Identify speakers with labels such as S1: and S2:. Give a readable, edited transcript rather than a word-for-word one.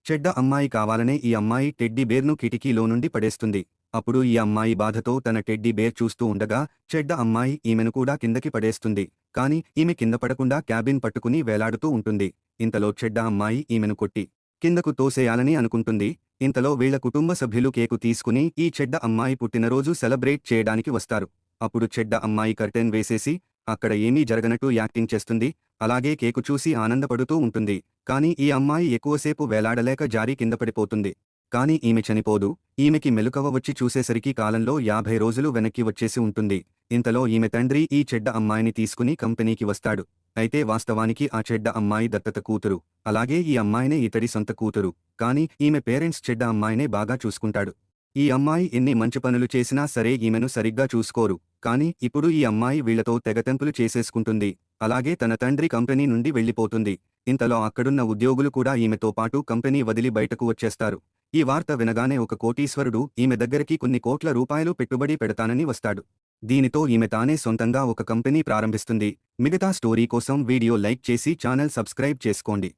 S1: చెడ్డ అమ్మాయి కావాలనే ఈ అమ్మాయి టెడ్డీ బేర్ను కిటికీలో నుండి పడేస్తుంది. అప్పుడు ఈ అమ్మాయి బాధతో తన టెడ్డీ బేర్ చూస్తూ ఉండగా చెడ్డ అమ్మాయి ఈమెను కూడా కిందకి పడేస్తుంది. కాని ఈమె కింద పడకుండా క్యాబిన్ పట్టుకుని వేలాడుతూ ఉంటుంది. ఇంతలో చెడ్డ అమ్మాయి ఈమెను కొట్టి కిందకు తోసేయాలని అనుకుంటుంది. ఇంతలో వీళ్ల కుటుంబ సభ్యులు కేకు తీసుకుని ఈ చెడ్డ అమ్మాయి పుట్టినరోజు సెలబ్రేట్ చేయడానికి వస్తారు. అప్పుడు చెడ్డ అమ్మాయి కర్టెన్ వేసేసి అక్కడ ఏమీ జరగనట్టు యాక్టింగ్ చేస్తుంది. అలాగే కేకు చూసి ఆనందపడుతూ ఉంటుంది. కాని ఈ అమ్మాయి ఎక్కువసేపు వేలాడలేక జారి కింద పడిపోతుంది. కాని ఈమె చనిపోదు. ఈమెకి మెలకువ వచ్చి చూసేసరికి కాలంలో 50 రోజులు వెనక్కి వచ్చేసి ఉంటుంది. ఇంతలో ఈమె తండ్రి ఈ చెడ్డ అమ్మాయిని తీసుకుని కంపెనీకి వస్తాడు. అయితే వాస్తవానికి ఆ చెడ్డ అమ్మాయి దత్తత కూతురు. అలాగే ఈ అమ్మాయినే ఇతడి సొంత కూతురు. కాని ఈమె పేరెంట్స్ చెడ్డ అమ్మాయినే బాగా చూసుకుంటాడు. ఈ అమ్మాయి ఎన్ని మంచి పనులు చేసినా సరే ఈమెను సరిగ్గా చూసుకోరు. కాని ఇప్పుడు ఈ అమ్మాయి వీళ్లతో తెగతెంపులు చేసేసుకుంటుంది. అలాగే తన తండ్రి కంపెనీ నుండి వెళ్లిపోతుంది. ఇంతలో అక్కడున్న ఉద్యోగులు కూడా ఈమెతో పాటు కంపెనీ వదిలి బయటకు వచ్చేస్తారు. ఈ వార్త వినగానే ఒక కోటీశ్వరుడు ఈమె దగ్గరికి కొన్ని కోట్ల రూపాయలు పెట్టుబడి పెడతానని వస్తాడు. దీనితో ఈమె తానే సొంతంగా ఒక కంపెనీ ప్రారంభిస్తుంది. మిగతా స్టోరీ కోసం వీడియో లైక్ చేసి ఛానల్ సబ్స్క్రైబ్ చేసుకోండి.